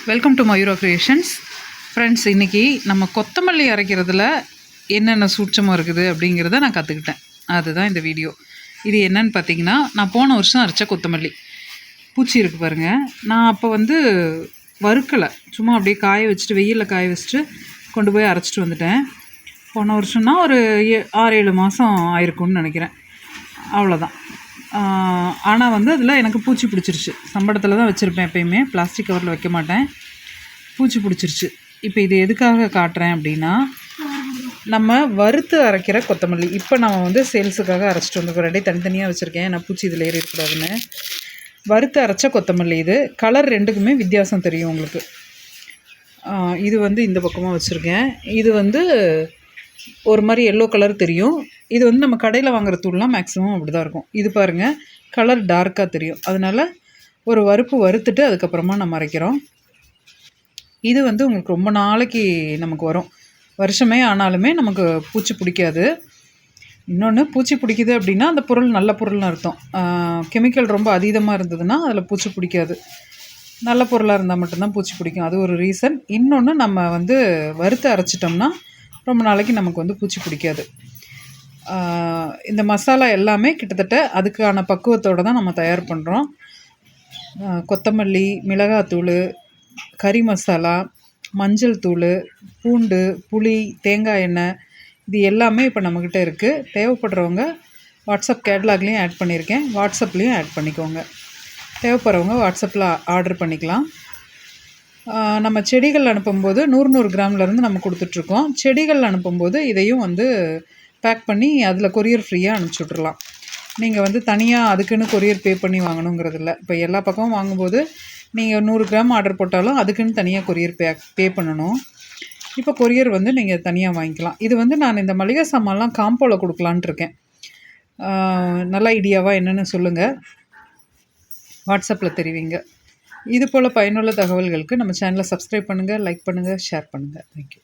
Welcome to Mayura creations. Friends, இன்றைக்கி நம்ம கொத்தமல்லி அரைக்கிறதுல என்னென்ன சூட்சமாக இருக்குது அப்படிங்கிறத நான் கற்றுக்கிட்டேன். அதுதான் இந்த வீடியோ. இது என்னன்னு பார்த்தீங்கன்னா, நான் போன வருஷம் அரைச்ச கொத்தமல்லி பூச்சி இருக்குது பாருங்கள். நான் அப்போ வறுக்கலை, சும்மா அப்படியே காய வச்சுட்டு, வெயிலில் காய வச்சுட்டு கொண்டு போய் அரைச்சிட்டு வந்துட்டேன். போன வருஷம்னா ஒரு 6-7 மாதம் ஆயிருக்கும்னு நினைக்கிறேன். அவ்வளோதான். ஆனால் அதில் எனக்கு பூச்சி பிடிச்சிருச்சு. சம்பளத்தில் தான் வச்சுருப்பேன் எப்பயுமே, பிளாஸ்டிக் கவரில் வைக்க மாட்டேன். பூச்சி பிடிச்சிருச்சு. இப்போ இது எதுக்காக காட்டுறேன் அப்படின்னா, நம்ம வறுத்து அரைக்கிற கொத்தமல்லி இப்போ நம்ம சேல்ஸுக்காக அரைச்சிட்டு வந்துருக்கோம். ரெண்டே தனித்தனியாக வச்சுருக்கேன், நான் பூச்சி இதில் ஏறிடக்கூடாதுன்னு. வறுத்து அரைச்ச கொத்தமல்லி இது. கலர் ரெண்டுக்குமே வித்தியாசம் தெரியும் உங்களுக்கு. இது இந்த பக்கமாக வச்சுருக்கேன். இது ஒரு மாதிரி எல்லோ கலர் தெரியும். இது நம்ம கடையில் வாங்குற தூள்லாம் மேக்ஸிமம் அப்படி தான் இருக்கும். இது பாருங்கள், கலர் டார்க்காக தெரியும். அதனால் ஒரு வறுத்துட்டு அதுக்கப்புறமா நம்ம அரைக்கிறோம். இது உங்களுக்கு ரொம்ப நாளைக்கு நமக்கு வரும். வருஷமே ஆனாலுமே நமக்கு பூச்சி பிடிக்காது. இன்னொன்று, பூச்சி பிடிக்குது அப்படின்னா அந்த பொருள் நல்ல பொருள்னு அர்த்தம். கெமிக்கல் ரொம்ப அதீதமாக இருந்ததுன்னா அதில் பூச்சி பிடிக்காது. நல்ல பொருளாக இருந்தால் மட்டும்தான் பூச்சி பிடிக்கும். அது ஒரு ரீசன். இன்னொன்று, நம்ம வறுத்து அரைச்சிட்டோம்னா ரொம்ப நாளைக்கு நமக்கு பூச்சி பிடிக்காது. இந்த மசாலா எல்லாமே கிட்டத்தட்ட அதுக்கான பக்குவத்தோடு தான் நம்ம தயார் பண்ணுறோம். கொத்தமல்லி, மிளகாத்தூள், கறி மசாலா, மஞ்சள் தூள், பூண்டு, புளி, தேங்காய் எண்ணெய், இது எல்லாமே இப்போ நம்மக்கிட்ட இருக்குது. தேவைப்படுறவங்க வாட்ஸ்அப் கேட்லாக்லேயும் ஆட் பண்ணியிருக்கேன், வாட்ஸ்அப்லேயும் ஆட் பண்ணிக்கோங்க. தேவைப்படுறவங்க வாட்ஸ்அப்பில் ஆர்டர் பண்ணிக்கலாம். நம்ம செடிகள் அனுப்பும்போது 100 கிராம்லேருந்து நம்ம கொடுத்துட்ருக்கோம். செடிகள் அனுப்பும்போது இதையும் பேக் பண்ணி அதில் கொரியர் ஃப்ரீயாக அனுப்பிச்சி விட்றலாம். நீங்கள் தனியாக அதுக்குன்னு கொரியர் பே பண்ணி வாங்கணுங்கிறதில்ல. இப்போ எல்லா பக்கமும் வாங்கும்போது நீங்கள் 100 கிராம் ஆர்டர் போட்டாலும் அதுக்குன்னு தனியாக கொரியர் பே பண்ணணும். இப்போ கொரியர் நீங்கள் தனியாக வாங்கிக்கலாம். இது நான் இந்த மளிகை சாமான்லாம் காம்போவில் கொடுக்கலான்ட்டு இருக்கேன். நல்ல ஐடியாவாக என்னென்னு சொல்லுங்கள், வாட்ஸ்அப்பில் தெரிவிங்க. இது போல் பயனுள்ள தகவல்களுக்கு நம்ம சேனலை சப்ஸ்கிரைப் பண்ணுங்கள், லைக் பண்ணுங்கள், ஷேர் பண்ணுங்கள். தேங்க்யூ.